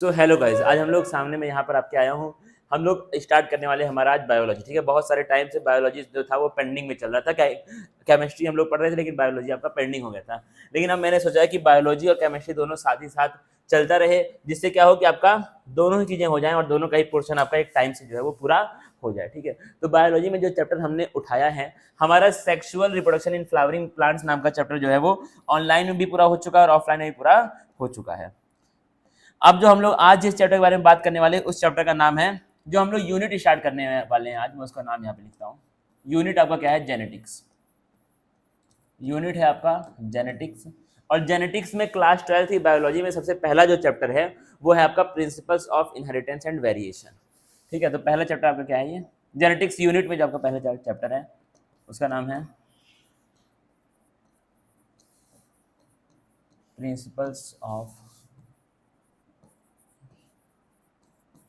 तो hello guys, आज हम लोग सामने में यहाँ पर आपके आया हूँ। हम लोग स्टार्ट करने वाले हमारा आज बायोलॉजी। ठीक है, बहुत सारे टाइम से बायोलॉजी जो था वो पेंडिंग में चल रहा था। केमिस्ट्री हम लोग पढ़ रहे थे, लेकिन बायोलॉजी आपका पेंडिंग हो गया था। लेकिन अब मैंने सोचा कि बायोलॉजी और केमिस्ट्री दोनों साथ ही साथ चलता रहे, जिससे क्या हो कि आपका दोनों ही चीज़ें हो जाएं और दोनों का ही पोर्शन आपका एक टाइम से जो है वो पूरा हो जाए। ठीक है, तो बायोलॉजी में जो चैप्टर हमने उठाया है हमारा sexual reproduction in flowering plants नाम का चैप्टर जो है वो ऑनलाइन में भी पूरा हो चुका है और ऑफलाइन में भी पूरा हो चुका है। अब जो हम लोग आज जिस चैप्टर के बारे में बात करने वाले उस चैप्टर का नाम है, जो हम लोग यूनिट स्टार्ट करने वाले हैं आज, मैं उसका नाम यहाँ पे लिखता हूँ। यूनिट आपका क्या है? जेनेटिक्स। यूनिट है आपका जेनेटिक्स। और जेनेटिक्स में क्लास 12 की बायोलॉजी में सबसे पहला जो चैप्टर है वो है आपका principles of inheritance and variation. ठीक है, तो पहला चैप्टर आपका क्या है? ये जेनेटिक्स यूनिट में जो आपका पहला चैप्टर है उसका नाम है principles of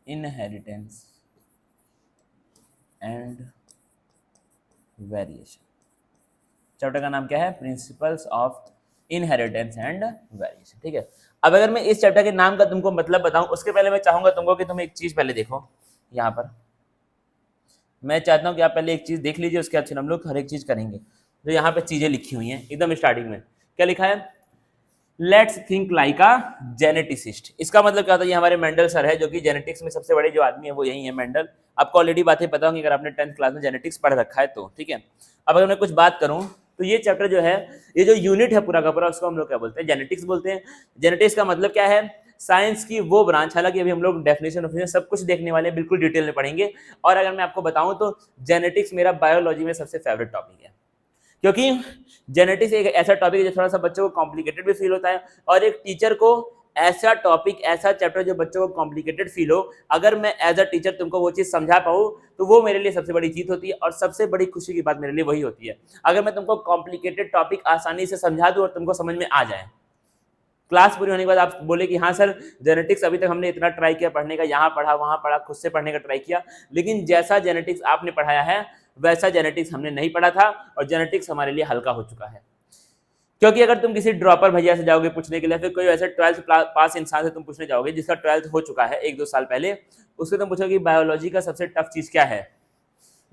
inheritance and variation. Chapter का नाम क्या है? Principles of inheritance and variation. ठीक है, अब अगर मैं इस चैप्टर के नाम का तुमको मतलब बताऊं, उसके पहले मैं चाहूंगा तुमको कि तुम एक चीज पहले देखो। यहाँ पर मैं चाहता हूं कि आप पहले एक चीज देख लीजिए, उसके बाद फिर हम लोग हर एक चीज करेंगे। जो यहाँ पे चीजें लिखी हुई हैं एकदम स्टार्टिंग में क्या लिखा है? Let's think like a geneticist. इसका मतलब क्या होता है? ये हमारे मेंडल सर है, जो कि जेनेटिक्स में सबसे बड़े जो आदमी है वो यही है, मेंडल। आपको ऑलरेडी बातें पता होंगी अगर आपने 10th क्लास में जेनेटिक्स पढ़ रखा है तो। ठीक है, अब अगर मैं कुछ बात करूं तो ये चैप्टर जो है, ये जो यूनिट है पूरा का पूरा, उसको हम लोग क्या बोलते हैं? जेनेटिक्स बोलते हैं। जेनेटिक्स का मतलब क्या है? साइंस की वो ब्रांच। हालांकि अभी हम लोग डेफिनेशन सब कुछ देखने वाले हैं, बिल्कुल डिटेल में पढ़ेंगे। और अगर मैं आपको बताऊं तो जेनेटिक्स मेरा बायोलॉजी में सबसे फेवरेट टॉपिक है, क्योंकि जेनेटिक्स एक ऐसा टॉपिक है जो थोड़ा सा बच्चों को कॉम्प्लिकेटेड भी फील होता है, और एक टीचर को ऐसा टॉपिक, ऐसा चैप्टर जो बच्चों को कॉम्प्लिकेटेड फील हो, अगर मैं एज अ टीचर तुमको वो चीज़ समझा पाऊँ तो वो मेरे लिए सबसे बड़ी जीत होती है। और सबसे बड़ी खुशी की बात मेरे लिए वही होती है, अगर मैं तुमको कॉम्प्लिकेटेड टॉपिक आसानी से समझा दूँ और तुमको समझ में आ जाए। क्लास पूरी होने के बाद आप बोले कि हाँ सर, जेनेटिक्स अभी तक हमने इतना ट्राई किया पढ़ने का, यहाँ पढ़ा वहाँ पढ़ा, खुद से पढ़ने का ट्राई किया, लेकिन जैसा जेनेटिक्स आपने पढ़ाया है वैसा जेनेटिक्स हमने नहीं पढ़ा था, और जेनेटिक्स हमारे लिए हल्का हो चुका है। क्योंकि अगर तुम किसी ड्रॉपर भैया से जाओगे पूछने के लिए, फिर कोई ऐसे 12th पास इंसान से तुम पूछने जाओगे जिसका 12th हो चुका है 1-2 साल पहले, उससे तुम पूछोगे बायोलॉजी का सबसे टफ चीज क्या है,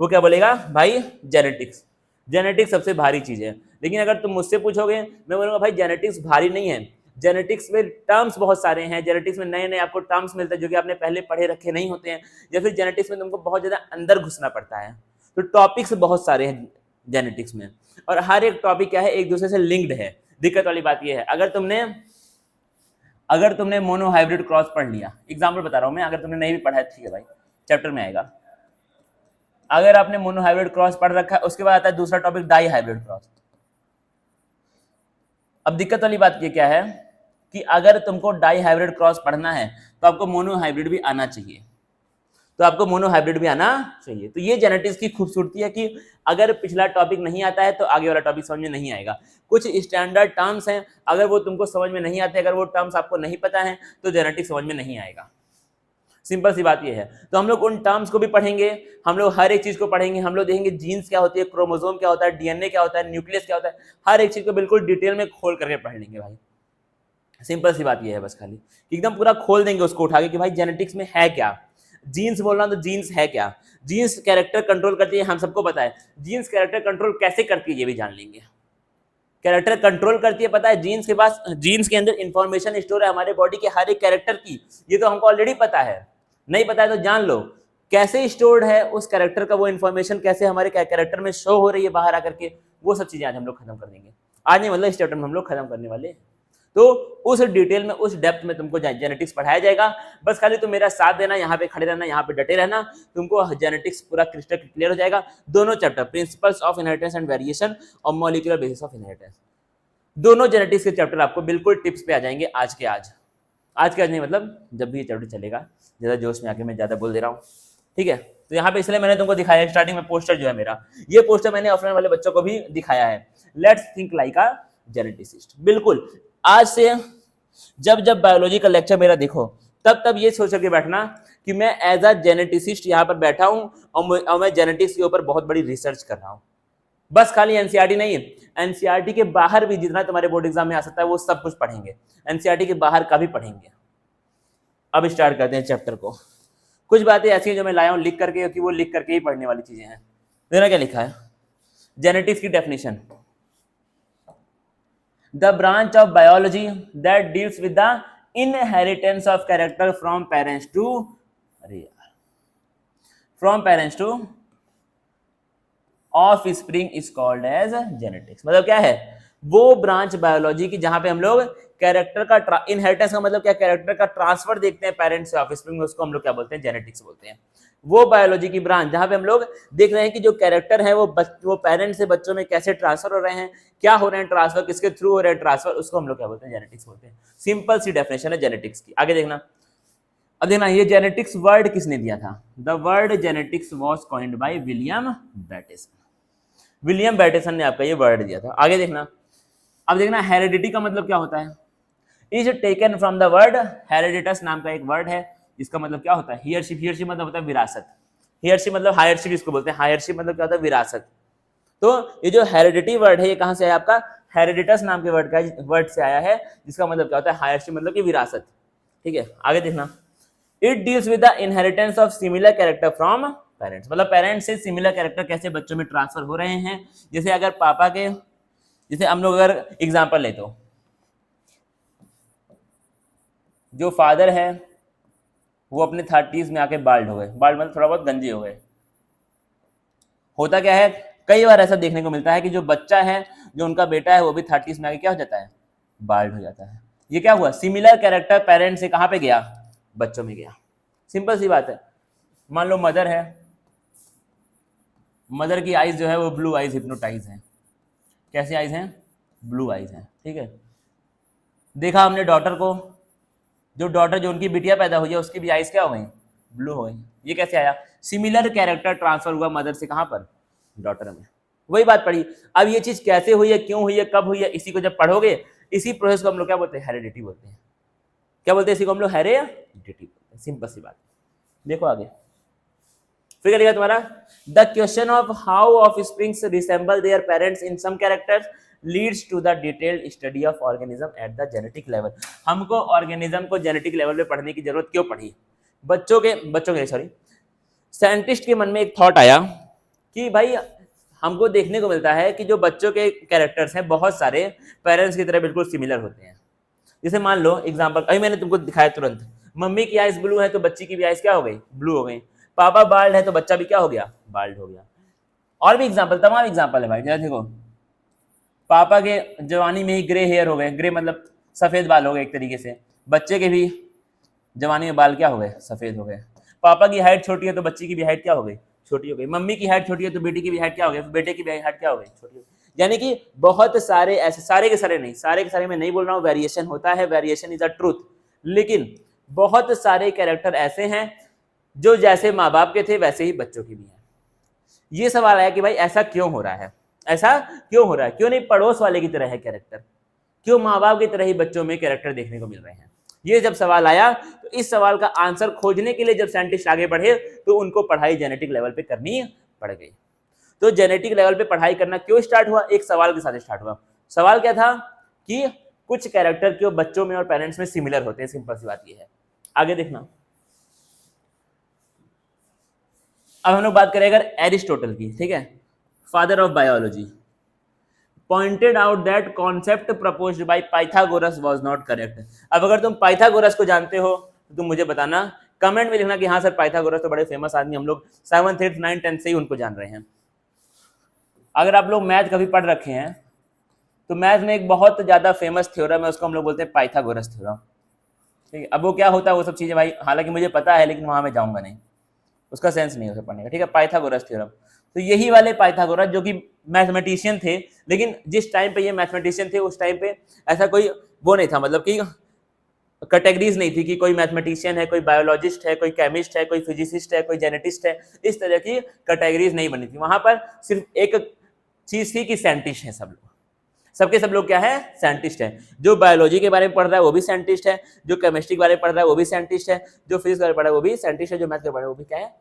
वो क्या बोलेगा? भाई जेनेटिक्स। जेनेटिक्स सबसे भारी चीज है। लेकिन अगर तुम मुझसे पूछोगे, मैं बोलूंगा भाई जेनेटिक्स भारी नहीं है, जेनेटिक्स में टर्म्स बहुत सारे हैं, जेनेटिक्स में नए नए आपको टर्म्स मिलते हैं जो कि आपने पहले पढ़े रखे नहीं होते हैं, या फिर जेनेटिक्स में तुमको बहुत ज्यादा अंदर घुसना पड़ता है। तो टॉपिक्स बहुत सारे हैं जेनेटिक्स में, और हर एक टॉपिक क्या है? एक दूसरे से लिंक्ड है। दिक्कत वाली बात यह है, अगर तुमने मोनो हाइब्रिड क्रॉस पढ़ लिया, एग्जाम्पल बता रहा हूं मैं, अगर तुमने नहीं भी पढ़ा है ठीक है भाई, चैप्टर में आएगा। अगर आपने मोनो हाइब्रिड क्रॉस पढ़ रखा है, उसके बाद आता है दूसरा टॉपिक डाई हाइब्रिड क्रॉस। अब दिक्कत वाली बात ये क्या है कि अगर तुमको डाई हाइब्रिड क्रॉस पढ़ना है तो आपको मोनो हाइब्रिड भी आना चाहिए, तो ये जेनेटिक्स की खूबसूरती है कि अगर पिछला टॉपिक नहीं आता है तो आगे वाला टॉपिक समझ में नहीं आएगा। कुछ स्टैंडर्ड टर्म्स हैं, अगर वो तुमको समझ में नहीं आते, अगर वो टर्म्स आपको नहीं पता है तो जेनेटिक्स समझ में नहीं आएगा। सिंपल सी बात ये है। तो हम लोग उन टर्म्स को भी पढ़ेंगे, हम लोग हर एक चीज को पढ़ेंगे, हम लोग देखेंगे जीन्स क्या होती है, क्रोमोसोम क्या होता है, डीएनए क्या होता है, न्यूक्लियस क्या होता है, हर एक चीज को बिल्कुल डिटेल में खोल करके पढ़ लेंगे भाई। सिंपल सी बात ये है, बस खाली एकदम पूरा खोल देंगे उसको उठा के कि भाई जेनेटिक्स में है क्या। जीन्स बोलना तो जीन्स है क्या, जीन्स कैरेक्टर कंट्रोल करती है, हम सबको पता है। जीन्स कैरेक्टर कंट्रोल कैसे करती है ये भी जान लेंगे। कैरेक्टर कंट्रोल करती है, पता है, जीन्स के पास, जीन्स के अंदर इंफॉर्मेशन स्टोर है हमारे बॉडी के हर एक कैरेक्टर की, ये तो हमको ऑलरेडी पता है। नहीं पता है तो जान लो कैसे स्टोर्ड है उस कैरेक्टर का वो इन्फॉर्मेशन, कैसे हमारे कैरेक्टर में शो हो रही है बाहर आकर के, वो सब चीजें आज हम लोग खत्म कर देंगे। आज नहीं, मतलब इस चैप्टर में हम लोग खत्म करने वाले। तो उस डिटेल में, उस डेप्थ में तुमको जेनेटिक्स पढ़ाया जाएगा। बस खाली तुम मेरा साथ देना, यहाँ पे खड़े रहना, यहाँ पे डटे रहना, तुमको जेनेटिक्स पूरा क्रिस्टल क्लियर हो जाएगा। दोनों chapter, principles of inheritance and variation और मॉलिक्यूलर बेसिस ऑफ इनहेरिटेंस, दोनों जेनेटिक्स के चैप्टर आपको बिल्कुल टिप्स पे आ जाएंगे आज के आज। आज के आज नहीं, मतलब जब भी ये चैप्टर चलेगा। ज्यादा जोश में आके मैं ज्यादा बोल दे रहा हूँ, ठीक है। तो यहाँ पे इसलिए मैंने तुमको दिखाया स्टार्टिंग में पोस्टर जो है मेरा, ये पोस्टर मैंने ऑफलाइन वाले बच्चों को भी दिखाया है। Let's think like a geneticist. बिल्कुल आज से जब जब बायोलॉजी का लेक्चर मेरा देखो, तब तब ये सोच के बैठना कि मैं एज अ जेनेटिसिस्ट यहाँ पर बैठा हूँ और मैं जेनेटिक्स के ऊपर बहुत बड़ी रिसर्च कर रहा हूँ। बस खाली एनसीईआरटी नहीं, एनसीईआरटी के बाहर भी जितना तुम्हारे बोर्ड एग्जाम में आ सकता है वो सब कुछ पढ़ेंगे, एनसीईआरटी के बाहर का भी पढ़ेंगे। अब स्टार्ट करते हैं चैप्टर को। कुछ बातें ऐसी हैं जो मैं लाया हूं लिख करके, क्योंकि वो लिख करके ही पढ़ने वाली चीजें हैं। देखना क्या लिखा है, जेनेटिक्स की definition, the branch of biology that deals with the inheritance of character from parents to, अरे यार, from parents to offspring is called as genetics. मतलब क्या है, वो ब्रांच बायोलॉजी की जहां पे हम लोग कैरेक्टर का इनहेरिटेंस का मतलब क्या, कैरेक्टर का ट्रांसफर देखते हैं पेरेंट्स से ऑफ स्प्रिंग में, उसको हम लोग क्या बोलते हैं, जेनेटिक्स बोलते हैं। वो बायोलॉजी की ब्रांच जहां पे हम लोग देख रहे हैं कि जो कैरेक्टर है वो पेरेंट्स से बच्चों में कैसे ट्रांसफर हो रहे हैं, क्या हो रहे हैं ट्रांसफर, किसके थ्रू हो रहे हैं ट्रांसफर, उसको हम लोग क्या बोलते हैं, जेनेटिक्स बोलते हैं। सिंपल सी डेफिनेशन है जेनेटिक्स की। आगे देखना, अब देखना ये जेनेटिक्स वर्ड किसने दिया था, the word genetics was coined by William Bateson. William Bateson ने आपका ये वर्ड दिया था। आगे देखना, अब देखना हेरिडिटी का मतलब क्या होता है, is taken from the word hereditas नाम का एक वर्ड है, जिसका मतलब क्या होता है, हियरशिप। हियरशिप मतलब होता है विरासत, हियरशिप मतलब हायरशिप इसको बोलते हैं, हायरशिप मतलब क्या होता है, विरासत। तो ये जो हेरिडिटी वर्ड है ये कहां से आया आपका, हेरिडिटस नाम के वर्ड से आया है, जिसका मतलब क्या होता है, हायरशिप मतलब कि विरासत। ठीक है, आगे देखना, it deals with the inheritance of similar character from parents. मतलब पेरेंट्स से सिमिलर कैरेक्टर कैसे बच्चों में ट्रांसफर हो रहे हैं। जैसे अगर पापा के, जैसे हम लोग अगर एग्जांपल ले तो जो फादर है वो अपने 30s में आके बाल्ड हो गए, बाल्ड मतलब थोड़ा बहुत गंजे हो गए। होता क्या है, कई बार ऐसा देखने को मिलता है कि जो बच्चा है, जो उनका बेटा है, वो भी 30s में आके क्या हो जाता है, बाल्ड हो जाता है। ये क्या हुआ, सिमिलर कैरेक्टर पेरेंट्स से कहां पे गया, बच्चों में गया। सिंपल सी बात है, मान लो मदर है, मदर की आईज जो है वो ब्लू आईज हिप्नोटाइज है। कैसी आईज हैं, ब्लू आईज हैं। ठीक है, देखा हमने डॉटर को, जो डॉटर जो उनकी बिटिया पैदा हुई है उसकी भी आईज क्या हो गई, ब्लू हो गई। ये कैसे आया, सिमिलर कैरेक्टर ट्रांसफर हुआ मदर से कहां पर, डॉटर में। वही बात पढ़ी। अब ये चीज कैसे हुई है, क्यों हुई है, कब हुई है, इसी को जब पढ़ोगे, इसी प्रोसेस को हम लोग क्या बोलते हैं, हेरिडिटी बोलते हैं। क्या बोलते हैं इसी को हम लोग, हेरिडिटी बोलते हैं। सिंपल सी बात। देखो आगे फिर करेगा तुम्हारा, the question of how offsprings resemble their parents in some characters leads to the detailed study of organism at the genetic level. हमको ऑर्गेनिज्म को जेनेटिक लेवल पे पढ़ने की जरूरत क्यों पड़ी, बच्चों के सॉरी साइंटिस्ट के मन में एक थॉट आया कि भाई हमको देखने को मिलता है कि जो बच्चों के कैरेक्टर्स हैं बहुत सारे पेरेंट्स की तरह बिल्कुल सिमिलर होते हैं। जैसे मान लो एग्जांपल, अभी मैंने तुमको दिखाया तुरंत, मम्मी की आइज ब्लू है तो बच्ची की भी आइज क्या हो गई, ब्लू हो गई। पापा बाल्ड है तो बच्चा भी क्या हो गया, बाल्ड हो गया। और भी एग्जांपल, तमाम एग्जांपल है भाई। जैसे देखो, पापा के जवानी में ही ग्रे हेयर हो गए, ग्रे मतलब सफेद बाल हो गए एक तरीके से, बच्चे के भी जवानी में बाल क्या हो गए, सफेद हो गए। पापा की हाइट छोटी है तो बच्ची की भी हाइट क्या हो गई, छोटी हो गई। मम्मी की हाइट छोटी है तो बेटी की भी हाइट क्या हो गई, बेटे की भी हाइट क्या हो गई, छोटी हो गई। यानी कि बहुत सारे ऐसे, सारे के सारे नहीं, सारे के सारे मैं नहीं बोल रहा हूँ, वेरिएशन होता है, वेरिएशन इज अ ट्रूथ, लेकिन बहुत सारे कैरेक्टर ऐसे हैं जो जैसे माँ बाप के थे वैसे ही बच्चों की भी है। ये सवाल आया कि भाई ऐसा क्यों हो रहा है, ऐसा क्यों हो रहा है, क्यों नहीं पड़ोस वाले की तरह है कैरेक्टर, क्यों माँ बाप की तरह ही बच्चों में कैरेक्टर देखने को मिल रहे हैं। ये जब सवाल आया तो इस सवाल का आंसर खोजने के लिए जब साइंटिस्ट आगे बढ़े तो उनको पढ़ाई जेनेटिक लेवल पे करनी पड़ गई। तो जेनेटिक लेवल पे पढ़ाई करना क्यों स्टार्ट हुआ, एक सवाल के साथ स्टार्ट हुआ। सवाल क्या था कि कुछ कैरेक्टर क्यों बच्चों में और पेरेंट्स में सिमिलर होते हैं। सिंपल सी बात ये है। आगे देखना, अब हम लोग बात करें अगर एरिस्टोटल की, ठीक है, father of biology, pointed out that concept proposed by Pythagoras was not correct। अब अगर तुम पाइथागोरस को जानते हो तो तुम मुझे बताना, कमेंट में लिखना कि हाँ सर पाइथागोरस तो बड़े फेमस आदमी, हम लोग 7th 8th 9th 10th से ही उनको जान रहे हैं। अगर आप लोग मैथ कभी पढ़ रखे हैं तो मैथ में एक बहुत ज्यादा फेमस थ्योरम है, उसको हम लोग बोलते हैं पाइथागोरस थ्योरम। ठीक है, अब वो क्या होता है वो सब चीजें भाई हालांकि मुझे पता है, लेकिन वहां मैं जाऊंगा नहीं, उसका सेंस नहीं हो पढ़ने का। ठीक है, पाइथागोरस थ्योरम, तो यही वाले पाइथागोरस जो कि मैथमेटिशियन थे, लेकिन जिस टाइम पे ये मैथमेटिशियन थे उस टाइम पे ऐसा कोई वो नहीं था, मतलब कि कैटेगरीज नहीं थी कि कोई मैथमेटिशियन है, कोई बायोलॉजिस्ट है, कोई केमिस्ट है, कोई फिजिसिस्ट है, कोई जेनेटिस्ट है, इस तरह की कैटेगरीज नहीं बनी थी। वहां पर सिर्फ एक चीज थी कि साइंटिस्ट है सब लोग, सबके सब लोग क्या है, साइंटिस्ट है। जो बायोलॉजी के बारे में पढ़ रहा है वो भी साइंटिस्ट है, जो केमिस्ट्री के बारे में पढ़ रहा है वो भी साइंटिस्ट है, जो फिजिक्स के बारे में पढ़ रहा है वो भी साइंटिस्ट है, जो मैथ के बारे में वो भी क्या है,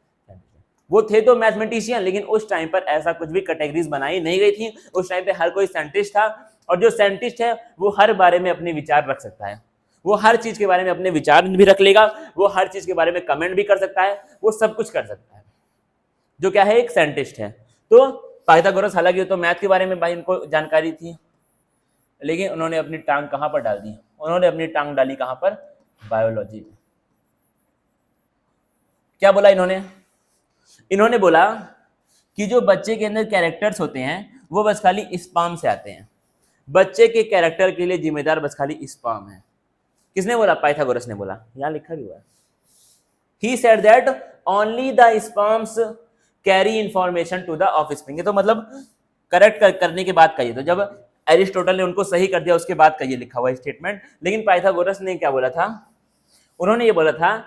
वो थे तो मैथमेटिशियन। लेकिन उस टाइम पर ऐसा कुछ भी कैटेगरीज बनाई नहीं गई थी। उस टाइम पे हर कोई साइंटिस्ट था, और जो साइंटिस्ट है वो हर बारे में अपने विचार रख सकता है, वो हर चीज के बारे में अपने विचार भी रख लेगा, वो हर चीज के बारे में कमेंट भी कर सकता है, वो सब कुछ कर सकता है, जो क्या है एक साइंटिस्ट है। तो पाइथागोरस, हालांकि तो मैथ के बारे में भाई इनको जानकारी थी, लेकिन उन्होंने अपनी टांग कहां पर डाल दी, उन्होंने अपनी टांग डाली कहां पर, बायोलॉजी में। क्या बोला इन्होंने, इन्होंने बोला कि जो बच्चे के अंदर कैरेक्टर्स होते हैं वो बस खाली स्पर्म से आते हैं, बच्चे के कैरेक्टर के लिए जिम्मेदार बस खाली स्पर्म है। किसने बोला, पाइथागोरस ने बोला, यहां लिखा भी हुआ है। He said that only the sperms carry information to the offspring। तो मतलब करेक्ट करने के बाद कहिए, तो जब एरिस्टोटल ने उनको सही कर दिया उसके बाद कहिए लिखा हुआ स्टेटमेंट, लेकिन पाइथागोरस ने क्या बोला था, उन्होंने ये बोला था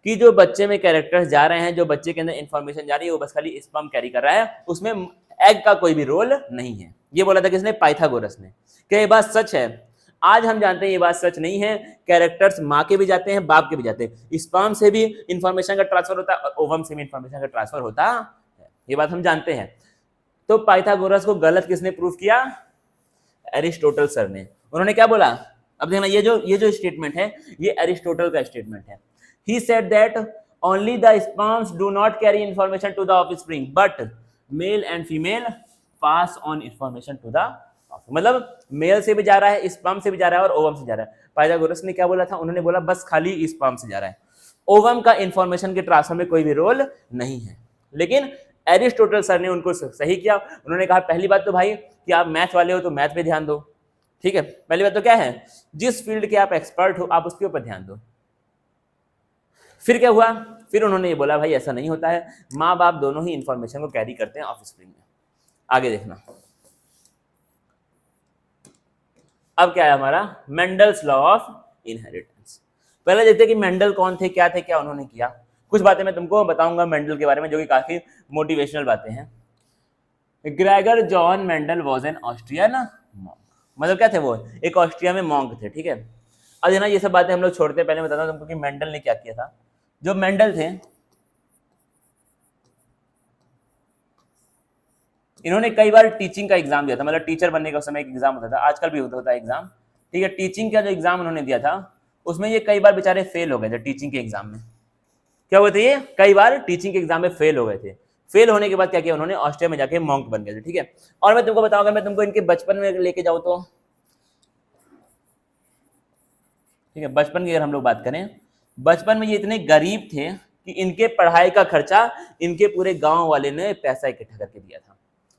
कि जो बच्चे में कैरेक्टर्स जा रहे हैं, जो बच्चे के अंदर इंफॉर्मेशन जा रही है, वो बस खाली स्पर्म कैरी कर रहा है, उसमें एग का कोई भी रोल नहीं है। ये बोला था किसने, पाइथागोरस ने। क्या ये बात सच है? आज हम जानते हैं ये बात सच नहीं है। कैरेक्टर्स माँ के भी जाते हैं, बाप के भी जाते हैं, स्पर्म से भी इंफॉर्मेशन का ट्रांसफर होता है और ओवम से भी इंफॉर्मेशन का ट्रांसफर होता है, ये बात हम जानते हैं। तो पाइथागोरस को गलत किसने प्रूफ किया, एरिस्टोटल सर ने। उन्होंने क्या बोला, अब देखना, ये जो स्टेटमेंट है ये एरिस्टोटल का स्टेटमेंट है। He said that only the sperms do not carry information to the offspring, but male and female pass on information to the offspring। मतलब मेल से भी जा रहा है, स्पर्म से भी जा रहा है और ओवम से जा रहा है। पाइथागोरस ने क्या बोला था, उन्होंने बोला बस खाली स्पर्म से जा रहा है, ओवम का इंफॉर्मेशन के ट्रांसफर में कोई भी रोल नहीं है। लेकिन एरिस्टोटल सर ने उनको सही किया। उन्होंने कहा पहली बात तो भाई कि आप मैथ वाले हो तो मैथ पे ध्यान दो, ठीक है, पहली बात तो क्या है, जिस फील्ड के आप एक्सपर्ट हो आप उसके ऊपर ध्यान दो। फिर क्या हुआ, फिर उन्होंने ये बोला भाई ऐसा नहीं होता है, माँ बाप दोनों ही इंफॉर्मेशन को कैरी करते हैं ऑफस्प्रिंग में। आगे देखना, अब क्या है हमारा, मेंडल्स लॉ ऑफ इनहेरिटेंस। पहले देखते हैं कि मेंडल कौन थे, क्या उन्होंने किया। कुछ बातें मैं तुमको बताऊंगा मेंडल के बारे में जो कि काफी मोटिवेशनल बातें हैं। Gregor John Mendel was an Austrian monk. मतलब क्या थे वो, एक ऑस्ट्रिया में मॉन्क थे, ठीक है। अब है ना ये सब बातें हम लोग छोड़ते हैं, पहले बताता हूं तुमको कि मेंडल ने क्या किया था। जो मेंडल थे इन्होंने कई बार टीचिंग का एग्जाम दिया था, मतलब टीचर बनने का समय एक एग्जाम होता था, आजकल भी होता है एग्जाम, ठीक है। टीचिंग का जो एग्जाम उन्होंने दिया था उसमें ये कई बार बेचारे फेल हो गए थे। टीचिंग के एग्जाम में क्या हुए थे, ये कई बार टीचिंग के एग्जाम में फेल हो गए थे। फेल होने के बाद क्या किया उन्होंने, ऑस्ट्रिया में जाके मॉन्क बन गए थे, ठीक है। और मैं तुमको बताऊंगा, मैं तुमको इनके बचपन में लेके जाऊँ तो, ठीक है, बचपन की अगर हम लोग बात करें, बचपन में ये इतने गरीब थे कि इनके पढ़ाई का खर्चा इनके पूरे गांव वाले ने पैसा इकट्ठा करके दिया था।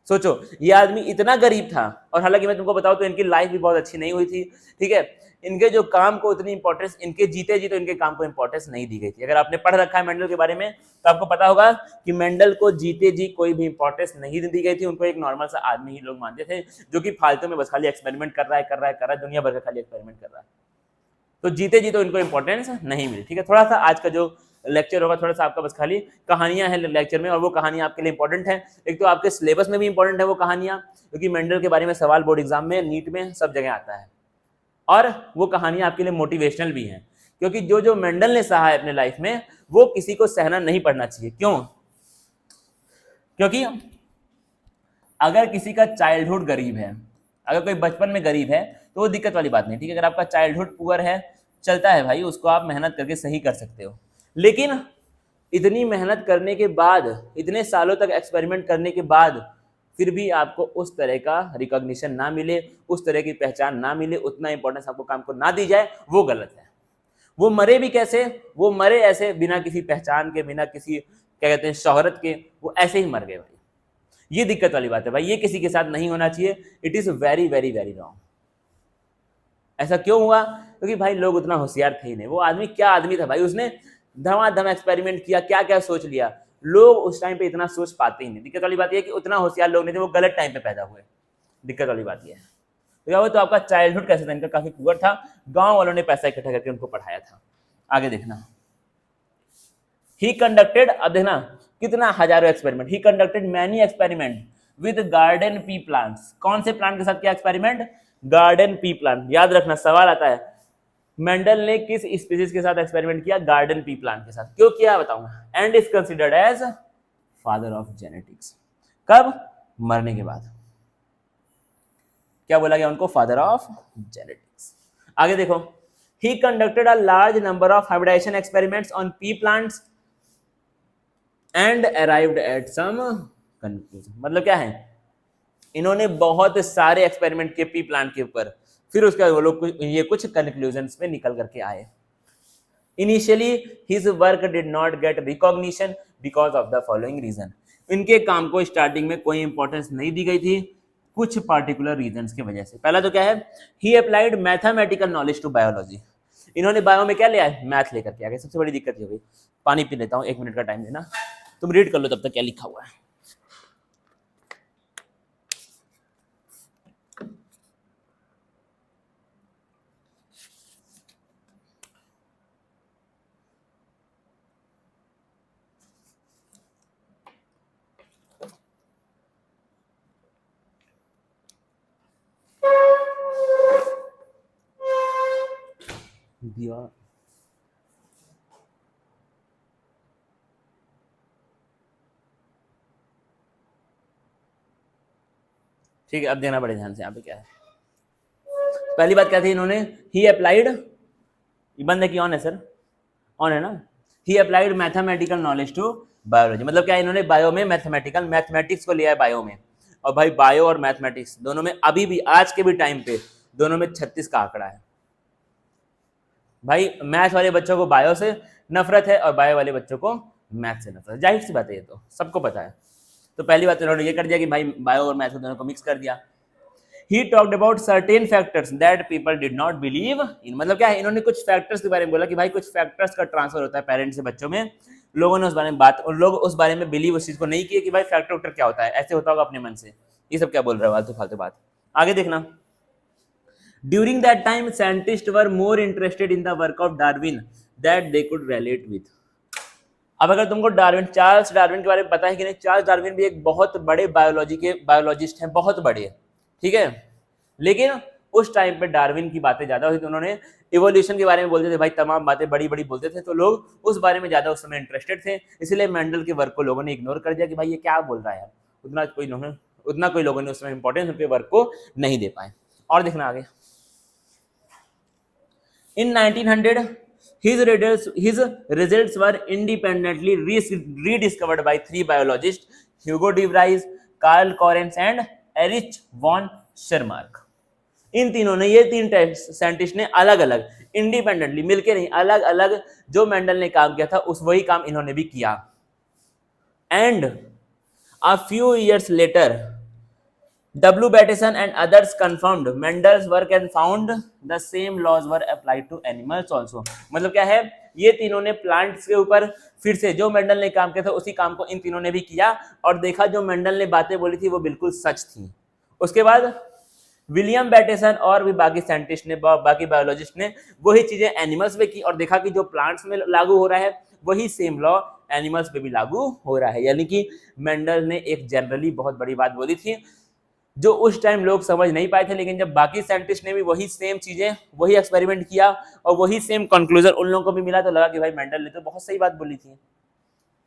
सोचो ये आदमी इतना गरीब था, और हालांकि मैं तुमको बताऊं तो इनकी लाइफ भी बहुत अच्छी नहीं हुई थी, ठीक है। इनके जो काम को उतनी इंपॉर्टेंस, इनके जीते जी तो इनके काम को इंपॉर्टेंस नहीं दी गई थी। अगर आपने पढ़ रखा है मेंडल के बारे में तो आपको पता होगा कि मेंडल को जीते जी कोई भी इंपॉर्टेंस नहीं दी गई थी। उनको एक नॉर्मल सा आदमी ही लोग मानते थे, जो कि फालतू में बस खाली एक्सपेरिमेंट कर रहा है, दुनिया भर का खाली एक्सपेरिमेंट कर रहा है। तो जीते जी तो इनको इंपॉर्टेंस नहीं मिली, ठीक है। थोड़ा सा आज का जो लेक्चर होगा थोड़ा सा आपका बस खाली कहानियां हैं लेक्चर में, और वो कहानियां आपके लिए इंपॉर्टेंट है। एक तो आपके सिलेबस में भी इंपॉर्टेंट है वो कहानियां, क्योंकि मेंडल के बारे में सवाल बोर्ड एग्जाम में, नीट में, सब जगह आता है। और वो कहानियां आपके लिए मोटिवेशनल भी हैं, क्योंकि जो जो मेंडल ने सहा है अपने लाइफ में वो किसी को सहना नहीं पड़ना चाहिए। क्यों? क्योंकि अगर किसी का चाइल्डहुड गरीब है, अगर कोई बचपन में गरीब है तो वो दिक्कत वाली बात नहीं, ठीक है। अगर आपका चाइल्डहुड पुअर है, चलता है भाई, उसको आप मेहनत करके सही कर सकते हो। लेकिन इतनी मेहनत करने के बाद, इतने सालों तक एक्सपेरिमेंट करने के बाद फिर भी आपको उस तरह का रिकॉग्निशन ना मिले, उस तरह की पहचान ना मिले, उतना इंपॉर्टेंस आपको काम को ना दी जाए, वो गलत है। वो मरे भी कैसे, वो मरे ऐसे बिना किसी पहचान के, बिना किसी क्या कहते हैं शोहरत के, वो ऐसे ही मर गए भाई। ये दिक्कत वाली बात है भाई, ये किसी के साथ नहीं होना चाहिए। It is very very very wrong. ऐसा क्यों हुआ? क्योंकि भाई लोग उतना होशियार थे ही नहीं। वो आदमी क्या आदमी था भाई, उसने धमाधम एक्सपेरिमेंट किया, क्या क्या सोच लिया। लोग उस टाइम पे इतना सोच पाते ही नहीं। दिक्कत वाली बात यह है कि उतना होशियार लोग नहीं थे, वो गलत टाइम पे पैदा हुए। दिक्कत वाली बात यह है। तो क्या हुआ, तो आपका चाइल्डहुड कैसे था, इनका काफी पुअर था, गांव वालों ने पैसा इकट्ठा करके उनको पढ़ाया था। आगे देखना, ही कंडक्टेड, अब देखना कितना हजारों experiment, he conducted many experiment with garden pea plants. कौन से प्लांट के साथ किया एक्सपेरिमेंट? Garden pea plant. याद रखना, सवाल आता है मेंडल ने किस स्पीसीज के साथ एक्सपेरिमेंट किया? गार्डन पी प्लांट के साथ। क्यों किया बताऊंगा। And is considered as father of genetics. कब? मरने के बाद। क्या बोला गया उनको? Father of genetics. आगे देखो, He conducted a large number of hybridization experiments on pea plants and arrived at some conclusion. मतलब क्या है, इन्होंने बहुत सारे एक्सपेरिमेंट किए पी प्लांट के ऊपर, फिर उसके बाद वो लोग ये कुछ कंक्लूजन्स पे निकल करके आए. Initially, his work did not get recognition because of the following reason. इनके काम को स्टार्टिंग में कोई इंपॉर्टेंस नहीं दी गई थी कुछ पार्टिकुलर रीजंस की वजह से. पहला तो क्या है, he applied mathematical knowledge to biology. इन्होंने बायो में क्या लिया है, मैथ लेकर के आ गए. सबसे बड़ी दिक्कत ये हुई. पानी पी लेता हूँ, 1 मिनट का टाइम देना, तुम रीड कर लो तब तक क्या लिखा हुआ है. दिया ठीक है, अब देना बड़े ध्यान से. यहाँ पे क्या है, पहली बात क्या थी, इन्होंने ही अप्लाइड, बंद है कि ऑन है सर, ऑन है ना. He applied mathematical knowledge to biology. मतलब क्या, इन्होंने बायो में मैथमेटिक्स को लिया है बायो में. और भाई बायो और मैथमेटिक्स दोनों में अभी भी आज के भी टाइम पे दोनों में 36 का आंकड़ा है. भाई मैथ वाले बच्चों को बायो से नफरत है और बायो वाले बच्चों को मैथ से नफरत है. जाहिर सी बात है, ये तो सबको पता है. तो पहली बात इन्होंने ये कर दिया कि भाई बायो और मैथ दोनों को मिक्स कर दिया. He talked about certain factors that people did not believe in. मतलब क्या है, इन्होंने कुछ फैक्टर्स के बारे में बोला कि भाई कुछ फैक्टर्स का ट्रांसफर होता है पेरेंट्स से बच्चों में. लोगों ने उस बारे में बात, और लोग उस बारे में बिलीव उस चीज को नहीं किए कि भाई फैक्टर क्या होता है, ऐसे होता होगा अपने मन से. ये सब क्या बोल रहे हो, फालतू फालतू बात. आगे देखना. During that time, scientists were more interested in the work of Darwin that they could relate with. अब अगर तुमको डार्विन, चार्ल्स डार्विन के बारे में पता है कि नहीं, चार्ल्स डार्विन भी एक बहुत बड़े बायोलॉजिस्ट हैं, बहुत बड़े, ठीक है. लेकिन उस टाइम पे डार्विन की बातें ज्यादा हुई, तो उन्होंने इवोल्यूशन के बारे में बोलते थे भाई, तमाम बातें बड़ी बड़ी बोलते थे, तो लोग उस बारे में ज्यादा उस समय इंटरेस्टेड थे. इसलिए मेंडल के वर्क को लोगों ने इग्नोर कर दिया कि भाई ये क्या बोल रहा है. उतना कोई लोगों ने उस समय इंपॉर्टेंस उनके वर्क को नहीं दे पाए. और देखना आगे. In 1900, his results were independently rediscovered by 3 biologists, Hugo de Vries, Karl Correns and Erich von Schermark. इन तीनों ने, ये 3 साइंटिस्ट ने अलग अलग, इंडिपेंडेंटली, मिलके नहीं, अलग अलग जो मेंडल ने काम किया था उस वही काम इन्होंने भी किया. And a few years later, W. Bateson and others confirmed Mendel's work and found the same laws were applied to animals also. मतलब क्या है, ये तीनों ने प्लांट्स के ऊपर फिर से जो मेंडल ने काम किया था उसी काम को इन तीनों ने भी किया और देखा जो मेंडल ने बातें बोली थी वो बिल्कुल सच थी. उसके बाद विलियम बैटेसन और भी बाकी साइंटिस्ट ने, बाकी बायोलॉजिस्ट ने वही चीजें एनिमल्स पे की और देखा कि जो प्लांट्स में लागू हो रहा है वही सेम लॉ एनिमल्स पे भी लागू हो रहा है. यानी कि मेंडल ने एक जनरली बहुत बड़ी बात बोली थी जो उस टाइम लोग समझ नहीं पाए थे, लेकिन जब बाकी साइंटिस्ट ने भी वही सेम चीजें, वही एक्सपेरिमेंट किया और वही सेम कंक्लूजन उन लोगों को भी मिला, तो लगा कि भाई मेंडल ने तो बहुत सही बात बोली थी.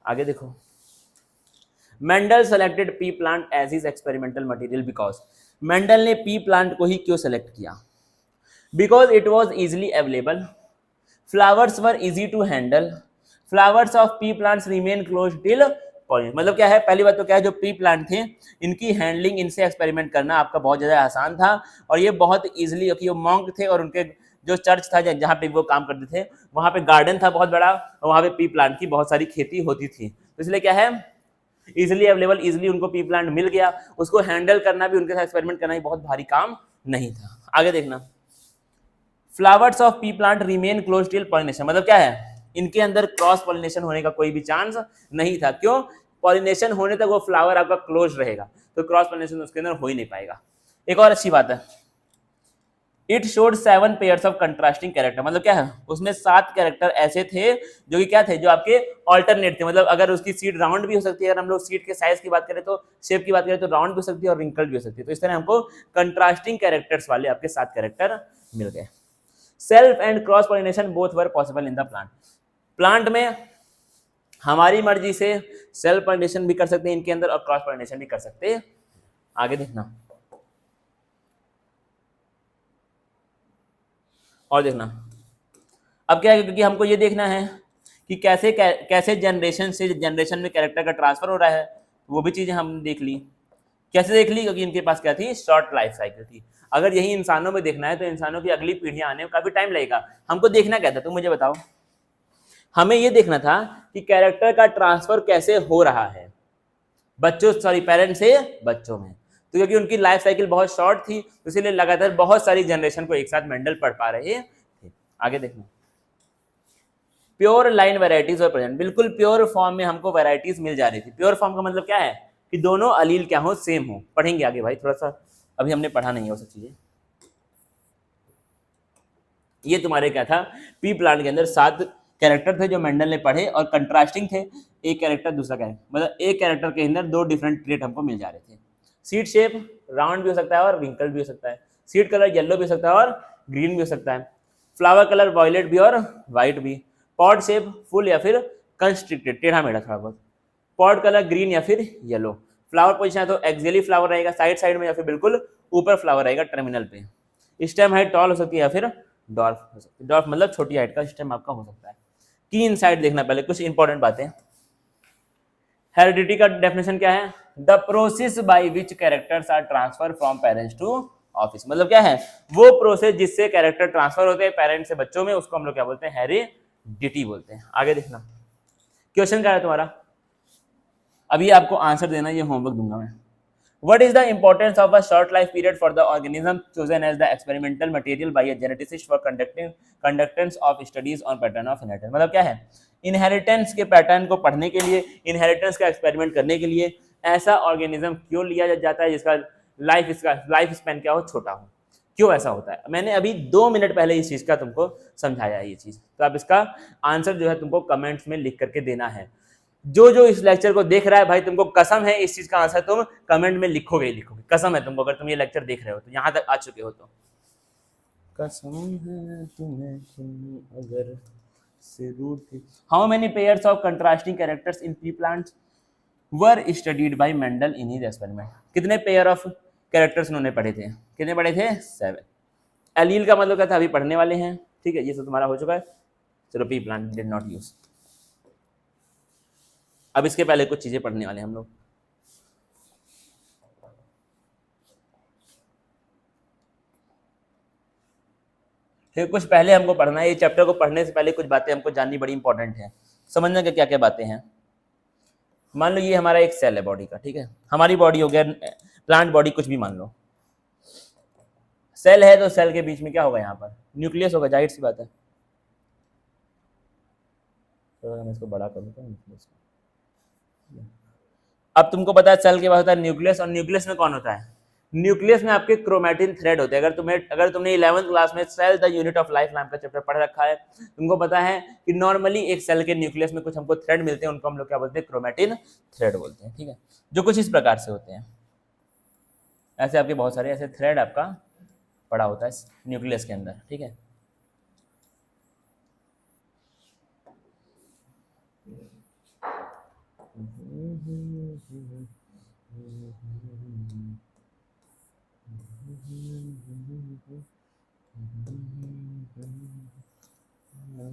आगे देखो. Mendel selected pea plant as his experimental material because. Mendel ने पी प्लांट को ही क्यों सेलेक्ट किया? Because it was easily available, flowers were easy to handle, flowers of pea plants remain close till pollination. मतलब क्या है, पहली बात तो क्या है, जो पी प्लांट थे इनकी हैंडलिंग, इनसे एक्सपेरिमेंट करना आपका बहुत ज़्यादा आसान था और ये बहुत इजीली, क्योंकि वो मॉन्क थे और उनके जो चर्च था जहाँ पे वो काम करते थे वहाँ पे गार्डन था बहुत बड़ा और वहाँ पे पी प्लांट की बहुत सारी खेती होती थी. तो इसलिए क्या है, इजिली अवेलेबल, इजिली उनको पी प्लांट मिल गया, उसको हैंडल करना भी, उनके साथ एक्सपेरिमेंट करना भी बहुत भारी काम नहीं था. आगे देखना. Flowers of P plant remain close till pollination. मतलब क्या है, इनके अंदर क्रॉस पॉलिनेशन होने का कोई भी चांस नहीं था. क्यों? पॉलिनेशन होने तक वो फ्लावर आपका क्लोज रहेगा, तो क्रॉस पॉलिनेशन उसके अंदर हो ही नहीं पाएगा. एक और अच्छी बात है, it showed 7 pairs of contrasting character. मतलब क्या है, उसमें 7 कैरेक्टर ऐसे थे जो कि क्या थे, जो आपके ऑल्टरनेट थे. मतलब अगर उसकी सीट राउंड भी हो सकती है, अगर हम लोग सीट के साइज की बात करें तो, शेप की बात करें तो राउंड भी हो सकती है और रिंकल्ड भी हो सकती है. तो इस तरह हमको कंट्रास्टिंग कैरेक्टर्स वाले आपके 7 कैरेक्टर मिल गए. Self and cross pollination both were possible in the plant. Plant में हमारी मर्जी से सेल्फ पॉलिनेशन भी कर सकते हैं इनके अंदर और क्रॉस पॉलिनेशन भी कर सकते हैं. आगे देखना. और देखना, अब क्या है, क्योंकि हमको ये देखना है कि कैसे कैसे जनरेशन से जनरेशन में कैरेक्टर का ट्रांसफर हो रहा है, वो भी चीजें हम देख ली। कैसे देख ली? क्योंकि इनके पास क्या थी, शॉर्ट लाइफ साइकिल थी। अगर यही इंसानों में देखना है तो इंसानों की अगली पीढ़ियां आने में काफी टाइम लगेगा। हमको देखना क्या था, तुम मुझे बताओ। हमें ये देखना था कि कैरेक्टर का ट्रांसफर कैसे हो रहा है बच्चों, सॉरी पेरेंट्स से बच्चों में। तो क्योंकि उनकी लाइफ साइकिल बहुत शॉर्ट थी, तो इसीलिए लगातार बहुत सारी जनरेशन को एक साथ मेंडल पढ़ पा रहे थे। आगे देखना, प्योर लाइन वेराइटीज और प्रेजेंट, बिल्कुल प्योर फॉर्म में हमको वेराइटीज मिल जा रही थी। प्योर फॉर्म का मतलब क्या है कि दोनों अलील क्या हो, सेम हो। पढ़ेंगे आगे भाई, थोड़ा सा अभी हमने पढ़ा नहीं है वो सब चीजें। ये तुम्हारे क्या था, पी प्लांट के अंदर 7 कैरेक्टर थे जो मेंडल ने पढ़े और कंट्रास्टिंग थे, एक कैरेक्टर दूसरा कैरेक्टर, मतलब एक कैरेक्टर के अंदर 2 डिफरेंट ट्रेट हमको मिल जा रहे थे। सीड शेप राउंड भी हो सकता है और विंकल भी हो सकता है, सीड कलर येलो भी हो सकता है और ग्रीन भी हो सकता है, फ्लावर कलर वॉयलेट भी और व्हाइट भी, पॉड शेप फुल या फिर कंस्ट्रिक्टेड टेढ़ा मेढ़ा थोड़ा बहुत, पॉड कलर ग्रीन या फिर येलो, फ्लावर पोजिशन है तो एक्सियली फ्लावर रहेगा साइड साइड में या फिर बिल्कुल ऊपर फ्लावर रहेगा टर्मिनल पे, स्टेम हाइट टॉल हो सकती है या फिर डॉर्फ हो सकती है, डॉर्फ मतलब छोटी हाइट का स्टेम आपका हो सकता है। की इनसाइड देखना, पहले कुछ इंपॉर्टेंट बातें। हेरिडिटी का डेफिनेशन क्या है, the process by which characters are transfer from parents to office, मतलब क्या है, वो प्रोसेस जिससे कैरेक्टर ट्रांसफर होते हैं पेरेंट्स से बच्चों में, उसको हम लोग क्या बोलते हैं, हेरिडिटी बोलते हैं। आगे देखना, क्वेश्चन क्या है तुम्हारा, अभी आपको आंसर देना, ये होमवर्क दूंगा मैं। What is the importance of a short life period for the organism chosen as the experimental material by a geneticist for conductance of studies on pattern of inheritance? मतलब क्या है, इनहेरिटेंस के pattern को पढ़ने के लिए, इनहेरिटेंस का experiment करने के लिए ऐसा ऑर्गेनिज्म क्यों लिया जाता है जिसका लाइफ स्पैन क्या हो, छोटा हो, क्यों ऐसा होता है। मैंने अभी 2 मिनट पहले इस चीज का तुमको समझाया है ये चीज, तो अब इसका आंसर जो है तुमको कमेंट्स में लिख करके देना है। जो जो इस लेक्चर को देख रहा है भाई, तुमको कसम है इस चीज का आंसर तुम कमेंट में लिखोगे ही लिखोगे, कसम है तुमको, अगर तुम ये लेक्चर देख रहे हो तो, यहां तक आ चुके हो तो कसम है तुम्हें, तुम अगर से रूठ। How many pairs of contrasting characters in P plants were studied by Mendel in his experiment, कितने पेयर ऑफ कैरेक्टर्स उन्होंने पढ़े थे, कितने पढ़े थे, 7। एलील का मतलब क्या था, अभी पढ़ने वाले हैं, ठीक है, ये सब तुम्हारा हो चुका है। चलो P plant did not use, अब इसके पहले कुछ चीजें पढ़ने वाले हैं हम लोग। फिर कुछ पहले हमको पढ़ना है, ये चैप्टर को पढ़ने से पहले कुछ बातें हमको जाननी बड़ी इंपॉर्टेंट है, समझना कि क्या क्या बातें हैं। मान लो ये हमारा एक सेल है बॉडी का, ठीक है, हमारी बॉडी हो गया, प्लांट बॉडी कुछ भी मान लो, सेल है तो सेल के बीच में क्या होगा, यहाँ पर न्यूक्लियस होगा, जाहिर सी बात है। तो मैं इसको बड़ा करूँ तो न्यूक्लियस, अब तुमको पता है सेल के बाद होता है न्यूक्लियस, और न्यूक्लियस में कौन होता है, न्यूक्लियस में आपके क्रोमैटिन थ्रेड होते हैं। अगर तुमने 11th क्लास में cell the unit of life नाम का चैप्टर पढ़ रखा है, तुमको पता है कि नॉर्मली एक सेल के न्यूक्लियस में कुछ हमको थ्रेड मिलते हैं, उनको हम लोग क्या बोलते हैं, क्रोमैटिन थ्रेड बोलते हैं, ठीक है, जो कुछ इस प्रकार से होते हैं। ऐसे आपके बहुत सारे ऐसे थ्रेड आपका पड़ा होता है न्यूक्लियस के अंदर, ठीक है। अरे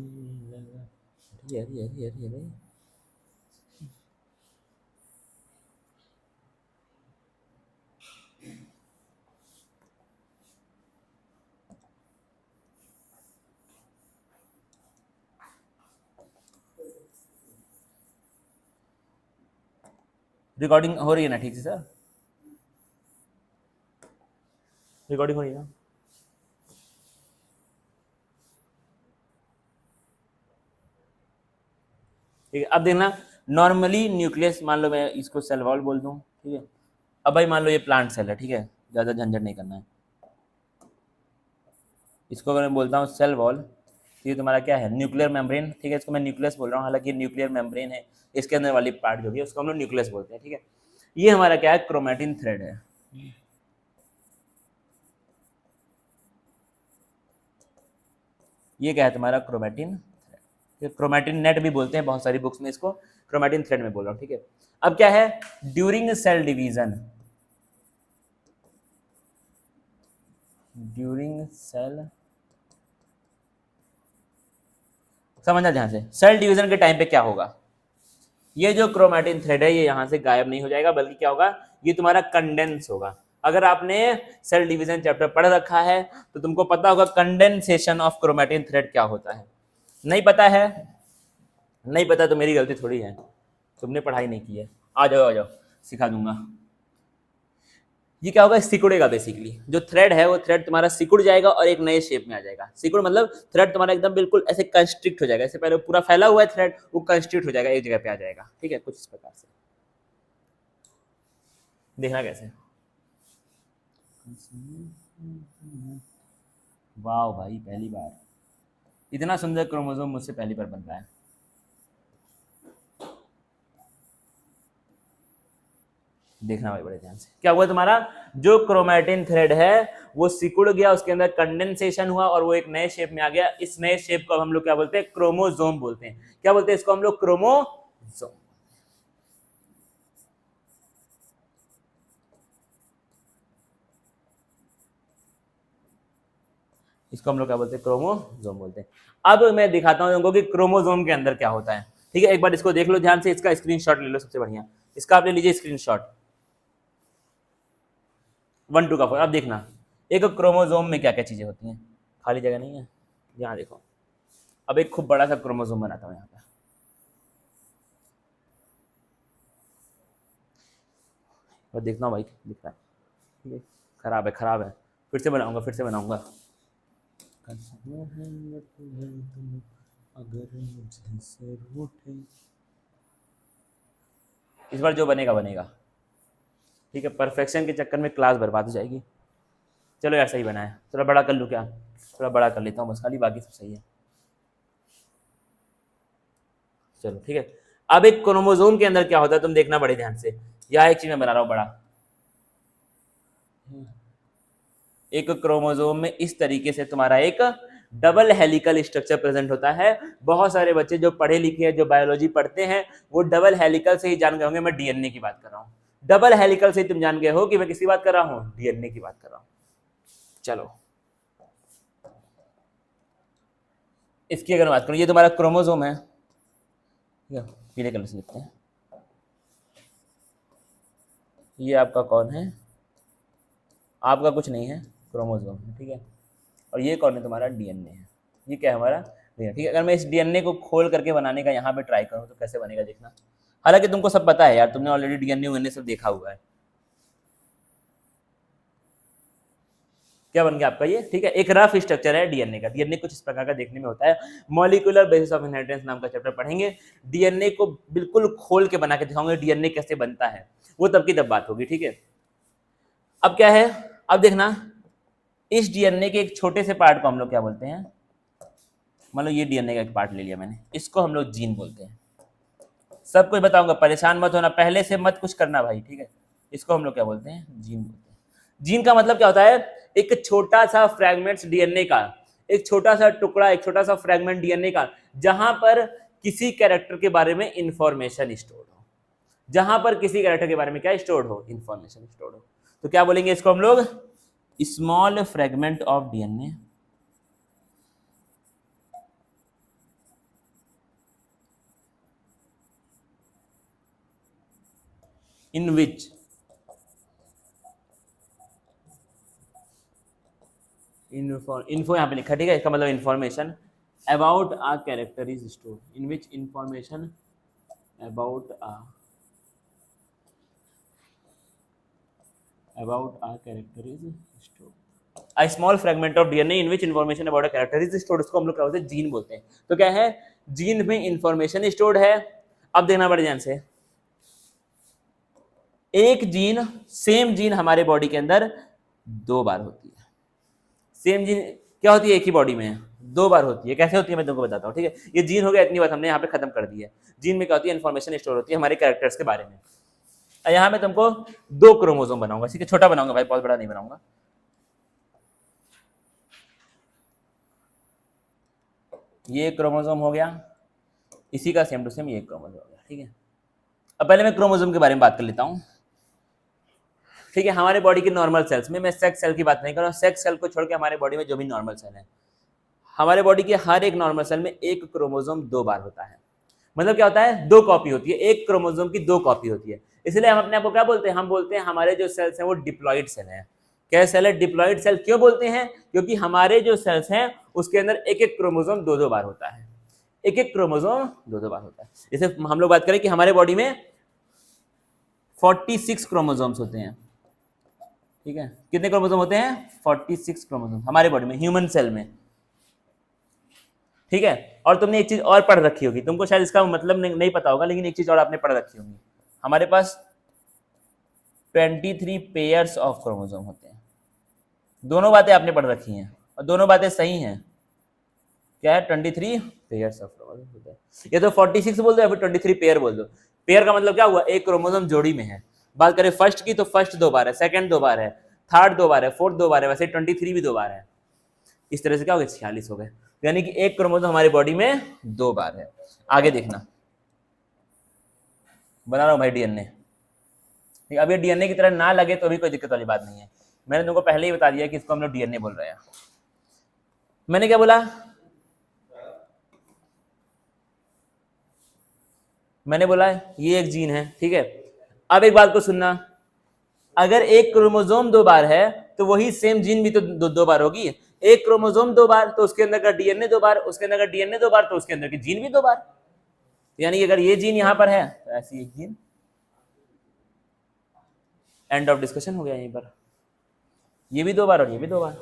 रिकॉर्डिंग हो रही है ना ठीक से सर, रिकॉर्डिंग हो रही है ना, ठीक है। अब देखना, नॉर्मली न्यूक्लियस, मान लो मैं इसको सेल वॉल बोल दूं, ठीक है। अब भाई मान लो ये प्लांट सेल है, ठीक है, ज़्यादा झंझट नहीं करना है, इसको अगर मैं बोलता हूँ सेल वॉल, तो ये तुम्हारा क्या है, न्यूक्लियर मेम्ब्रेन, ठीक है, इसको मैं न्यूक्लियस बोल रहा हूँ, हालांकि न्यूक्लियर मेम्ब्रेन है, इसके अंदर वाली पार्ट जो है उसको हम लोग न्यूक्लियस बोलते हैं, ठीक है। ये हमारा क्या है, क्रोमैटिन थ्रेड है, ये क्या है तुम्हारा, क्रोमैटिन, क्रोमैटिन नेट भी बोलते हैं बहुत सारी बुक्स में इसको, क्रोमैटिन थ्रेड में बोल रहा हूँ, ठीक है। अब क्या है, during cell division, during cell समझना ध्यान से, सेल डिवीजन के टाइम पे क्या होगा, ये जो क्रोमैटिन थ्रेड है ये यहाँ से गायब नहीं हो जाएगा, बल्कि क्या होगा, ये तुम्हारा कंडेंस होगा। अगर आपने सेल डिवीजन चैप्टर पढ़ रखा है तो तुमको पता होगा कंडेंसेशन ऑफ क्रोमैटिन थ्रेड क्या होता है। नहीं पता है, नहीं पता तो मेरी गलती थोड़ी है, तुमने पढ़ाई नहीं की है। आ जाओ सिखा दूंगा। ये क्या होगा, सिकुड़ेगा बेसिकली, जो थ्रेड है वो थ्रेड तुम्हारा सिकुड़ जाएगा और एक नए शेप में आ जाएगा। सिकुड़ मतलब थ्रेड तुम्हारा एकदम बिल्कुल ऐसे कंस्ट्रिक्ट हो जाएगा, इससे पहले पूरा फैला हुआ है थ्रेड, वो कंस्ट्रिक्ट हो जाएगा, एक जगह पे आ जाएगा। ठीक है, कुछ इस प्रकार से देखना कैसे। वाह भाई, पहली बार इतना सुंदर क्रोमोसोम मुझसे पहली बार बन रहा है। देखना भाई बड़े ध्यान से, क्या हुआ, तुम्हारा जो क्रोमैटिन थ्रेड है वो सिकुड़ गया, उसके अंदर कंडेंसेशन हुआ और वो एक नए शेप में आ गया। इस नए शेप को हम लोग क्या बोलते हैं, क्रोमोसोम बोलते हैं। क्या बोलते हैं इसको हम लोग, क्रोमोसोम। इसको हम लोग क्या बोलते हैं, क्रोमोसोम बोलते हैं। अब मैं दिखाता हूं तुमको कि क्रोमोसोम के अंदर क्या होता है। ठीक है, एक बार इसको देख लो ध्यान से, इसका स्क्रीनशॉट ले लो, सबसे बढ़िया इसका आप ले लीजिए स्क्रीनशॉट 1 2 का 4। अब देखना एक क्रोमोसोम में क्या क्या चीजें होती हैं, खाली जगह नहीं है, यहाँ देखो। अब एक खूब बड़ा सा क्रोमोसोम बनाता हूँ यहाँ पे, और देखना भाई दिख रहा है, ठीक है, खराब है, फिर से बनाऊंगा। इस बार जो बनेगा। ठीक है, परफेक्शन के चक्कर में क्लास बर्बाद हो जाएगी। चलो यार सही बना है, थोड़ा बड़ा कर लूँ क्या, थोड़ा बड़ा कर लेता हूँ बस, खाली बाकी सब सही है। चलो ठीक है, अब एक क्रोमोसोम के अंदर क्या होता है तुम देखना बड़े ध्यान से। यह एक चीज मैं बना रहा हूँ बड़ा, एक क्रोमोसोम में इस तरीके से तुम्हारा एक डबल हेलिकल स्ट्रक्चर प्रेजेंट होता है। बहुत सारे बच्चे जो पढ़े लिखे हैं, जो बायोलॉजी पढ़ते हैं, वो डबल हेलिकल से ही जान गए होंगे मैं डीएनए की बात कर रहा हूँ। डबल हेलिकल से तुम जान गए हो कि मैं किसकी बात कर रहा हूँ, डीएनए की बात कर रहा हूँ। चलो इसकी अगर बात करूँ, ये तुम्हारा क्रोमोसोम है, पीले कलर से लिखते हैं, ये आपका कौन है, आपका कुछ नहीं है, क्रोमोसोम है। ठीक है, और ये कौन है, तुम्हारा डीएनए है। ये क्या है, हमारा डीएनए। ठीक है, अगर मैं इस डीएनए को खोल करके बनाने का यहाँ पे ट्राई करूँ तो कैसे बनेगा देखना। हालांकि तुमको सब पता है यार, तुमने ऑलरेडी डीएनए वीएनए सब देखा हुआ है। क्या बन गया आपका ये, ठीक है, एक रफ स्ट्रक्चर है डीएनए का। डीएनए कुछ इस प्रकार का देखने में होता है। मॉलिक्यूलर बेसिस ऑफ इनहेरिटेंस नाम का चैप्टर पढ़ेंगे, डीएनए को बिल्कुल खोल के बना के दिखाऊंगे डीएनए कैसे बनता है, वो तब की तब बात होगी। ठीक है, अब क्या है, अब देखना इस डीएनए के एक छोटे से पार्ट को हम लोग क्या बोलते हैं, मान लो ये डीएनए का एक पार्ट ले लिया मैंने, इसको हम लोग जीन बोलते हैं। सब कुछ बताऊंगा, परेशान मत होना, पहले से मत कुछ करना भाई। ठीक है, इसको हम लोग क्या बोलते हैं, जीन बोलते हैं। जीन का मतलब क्या होता है, एक छोटा सा फ्रैगमेंट्स डीएनए का, एक छोटा सा टुकड़ा, एक छोटा सा फ्रैगमेंट डीएनए का, जहां पर किसी कैरेक्टर के बारे में इंफॉर्मेशन स्टोर हो, जहां पर किसी कैरेक्टर के बारे में क्या स्टोर हो, इंफॉर्मेशन स्टोर हो। तो क्या बोलेंगे इसको हम लोग, small fragment of DNA in which info यहाँ पे लिखा, ठीक है, इसका मतलब information about a character is store, in which information about a character is store, a small fragment of DNA in which information about a character is stored, उसको हम लोग क्या बोलते हैं, जीन बोलते हैं। तो क्या है, जीन में इंफॉर्मेशन स्टोर्ड है। अब देखना बड़े ध्यान से, एक जीन, सेम जीन हमारे बॉडी के अंदर 2 बार होती है। सेम जीन क्या होती है, एक ही बॉडी में 2 बार होती है। कैसे होती है मैं तुमको बताता हूँ। ठीक है, ये जीन हो गया, इतनी बात हमने यहाँ पे खत्म कर दी है। जीन में क्या होती है, इन्फॉर्मेशन स्टोर होती है हमारे कैरेक्टर्स के बारे में। यहाँ मैं तुमको 2 क्रोमोसोम बनाऊंगा, ठीक है, छोटा बनाऊंगा भाई, बहुत बड़ा नहीं बनाऊंगा। ये क्रोमोसोम हो गया, इसी का सेम टू सेम ये क्रोमोसोम हो गया। ठीक है, अब पहले मैं क्रोमोसोम के बारे में बात कर लेता हूँ। ठीक है, हमारे बॉडी के नॉर्मल सेल्स में, मैं सेक्स सेल की बात नहीं कर रहा हूँ, सेक्स सेल को छोड़ के हमारे बॉडी में जो भी नॉर्मल सेल है, हमारे बॉडी के हर एक नॉर्मल सेल में एक क्रोमोसोम 2 बार होता है। मतलब क्या होता है, 2 कॉपी होती है, एक क्रोमोसोम की 2 कॉपी होती है। इसलिए हम अपने आप को क्या बोलते हैं, हम बोलते हैं हमारे जो सेल्स हैं वो डिप्लॉइड सेल हैं। क्या सेल है, डिप्लॉइड सेल। क्यों बोलते हैं, क्योंकि हमारे जो सेल्स हैं उसके अंदर एक एक क्रोमोसोम 2-2 बार होता है, एक एक क्रोमोसोम 2-2 बार होता है। जैसे हम लोग बात करें कि हमारे बॉडी में 46 क्रोमोसोम्स होते हैं, ठीक है। कितने क्रोमोसोम होते हैं, 46 क्रोमोसोम हमारे बॉडी में, ह्यूमन सेल में, ठीक है। और तुमने एक चीज और पढ़ रखी होगी, तुमको शायद इसका मतलब नहीं पता होगा, लेकिन एक चीज और आपने पढ़ रखी होगी, हमारे पास 23 पेयर्स ऑफ क्रोमोसोम होते हैं। दोनों बातें आपने पढ़ रखी हैं और दोनों बातें सही हैं। क्या है, 23 पेयर्स ऑफ क्रोमोसोम होते हैं। ये तो 46 बोल दो या फिर 23 पेयर बोल दो। पेयर का मतलब क्या हुआ, एक क्रोमोसोम जोड़ी में है। बात करें फर्स्ट की तो फर्स्ट 2 बार है, सेकंड 2 बार है, थर्ड 2 बार है, फोर्थ 2 बार है, वैसे 23 भी 2 बार है। इस तरह से क्या हो गया, 46 हो गए। यानी कि एक क्रोमोसोम हमारी बॉडी में 2 बार है। आगे देखना, बना रहा हूं भाई डीएनए। अब ये डीएनए की तरह ना लगे तो भी कोई दिक्कत वाली बात नहीं है। मैंने तुमको पहले ही बता दिया कि इसको हम लोग डीएनए बोल रहे हैं। मैंने क्या बोला, मैंने बोला ये एक जीन है, ठीक है। अब एक बात को सुनना, अगर एक क्रोमोसोम 2 बार है तो वही सेम जीन भी तो 2 बार होगी। एक क्रोमोसोम 2 बार तो उसके अंदर का डीएनए 2 बार, उसके अंदर का डीएनए 2 बार तो उसके अंदर की जीन भी 2 बार। यानी अगर ये जीन यहां पर है तो ऐसी एक जीन। एंड ऑफ डिस्कशन हो गया यहीं पर। ये भी 2 बार और ये भी 2 बार,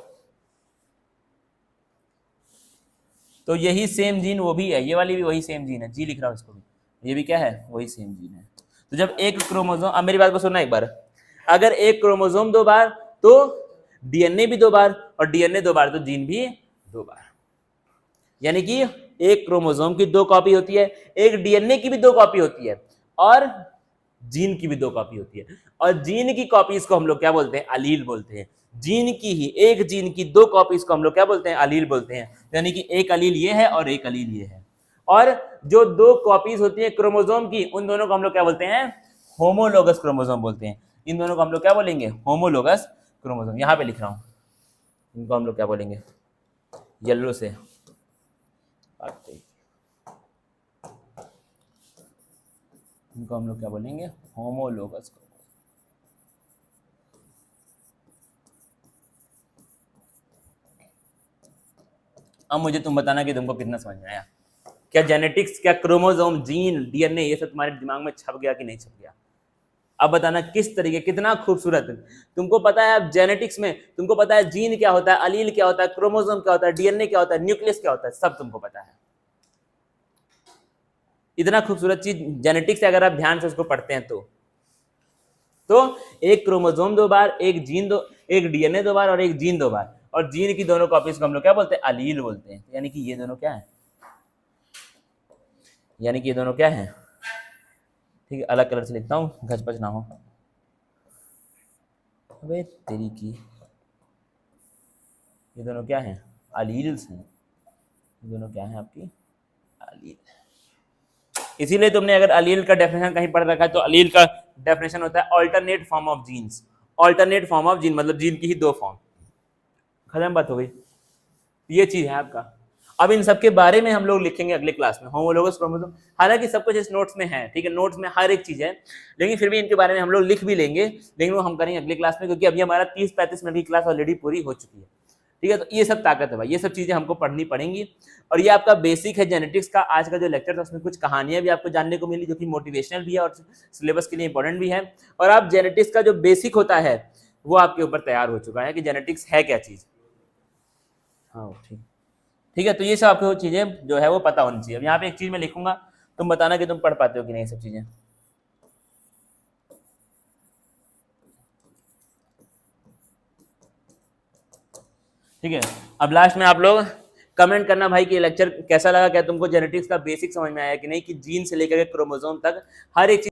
तो यही सेम जीन वो भी है, ये वाली भी वही सेम जीन है, जी लिख रहा हूं इसको भी, ये भी क्या है, वही सेम जीन है। तो जब एक क्रोमोसोम, अब मेरी बात को सुनना एक बार, अगर एक क्रोमोसोम 2 बार तो डीएनए भी 2 बार, और डीएनए 2 बार तो जीन भी 2 बार। यानी कि एक क्रोमोसोम की 2 कॉपी होती है, एक डीएनए की भी 2 कॉपी होती है, और जीन की भी 2 कॉपी होती है। और जीन की कॉपीज को हम लोग क्या बोलते हैं, अलील बोलते हैं। जीन की ही, एक जीन की 2 कॉपीज को हम लोग क्या बोलते हैं, अलील बोलते हैं। यानी कि एक अलील ये है और एक अलील ये है। और जो 2 कॉपीज होती है क्रोमोसोम की, उन दोनों को हम लोग क्या बोलते हैं, होमोलोगस क्रोमोसोम बोलते हैं। इन दोनों को हम लोग क्या बोलेंगे, होमोलोगस क्रोमोसोम। यहां पे लिख रहा हूं, इनको हम लोग क्या बोलेंगे, येलो से, इनको हम लोग क्या बोलेंगे, होमोलोगस। अब मुझे तुम बताना कि तुमको कितना समझ में आया। क्या जेनेटिक्स, क्या क्रोमोसोम, जीन, डीएनए, ये सब तुम्हारे दिमाग में छप गया कि नहीं छप गया? अब बताना किस तरीके, कितना खूबसूरत। तुमको पता है अब जेनेटिक्स में, तुमको पता है जीन क्या होता है, अलील क्या होता है, क्रोमोसोम क्या होता है, डीएनए क्या होता है, न्यूक्लियस क्या होता है, सब तुमको पता है। इतना खूबसूरत चीज जेनेटिक्स से अगर आप ध्यान से उसको पढ़ते हैं तो एक क्रोमोसोम 2 बार, एक जीन एक डीएनए 2 बार और एक जीन 2 बार, और जीन की दोनों कॉपीज को हम लोग क्या बोलते हैं, अलील बोलते हैं। यानी कि ये दोनों क्या है, यानी कि ये दोनों क्या है, ठीक है। अलग कलर से लिखता हूं, घचपच ना हो। अबे तेरी की, ये दोनों क्या है, अलील्स हैं। ये दोनों क्या है, आपकी अलील। इसीलिए तुमने अगर अलील का डेफिनेशन कहीं पढ़ रखा है तो अलील का डेफिनेशन होता है alternate form of genes. Alternate form of gene मतलब जीन की ही 2 फॉर्म। खत्म बात हो गई। ये चीज है आपका। अब इन सब के बारे में हम लोग लिखेंगे अगले क्लास में, होमोलोगस क्रोमोसोम। हालांकि सब कुछ इस नोट्स में है, ठीक है, नोट्स में हर एक चीज है, लेकिन फिर भी इनके बारे में हम लोग लिख भी लेंगे, लेकिन वो हम करेंगे अगले क्लास में, क्योंकि अभी हमारा 30-35 मिनट की क्लास ऑलरेडी पूरी हो चुकी है, ठीक है। तो ये सब ताकत है भाई, ये सब चीजें हमको पढ़नी पड़ेंगी। और ये आपका बेसिक है जेनेटिक्स का। आज का जो लेक्चर था उसमें कुछ कहानियां भी आपको जानने को मिली, जो कि मोटिवेशनल भी है और सिलेबस के लिए इंपॉर्टेंट भी है। और आप जेनेटिक्स का जो बेसिक होता है वो आपके ऊपर तैयार हो चुका है कि जेनेटिक्स है क्या चीज। हाँ ठीक है। तो ये सब आपको चीजें जो है वो पता होनी चाहिए। अब यहाँ पे एक चीज मैं लिखूंगा, तुम बताना कि तुम पढ़ पाते हो कि नहीं सब चीजें। ठीक है। अब लास्ट में आप लोग कमेंट करना भाई कि लेक्चर कैसा लगा, क्या तुमको जेनेटिक्स का बेसिक समझ में आया कि नहीं, कि जीन से लेकर के क्रोमोसोम तक हर एक चीज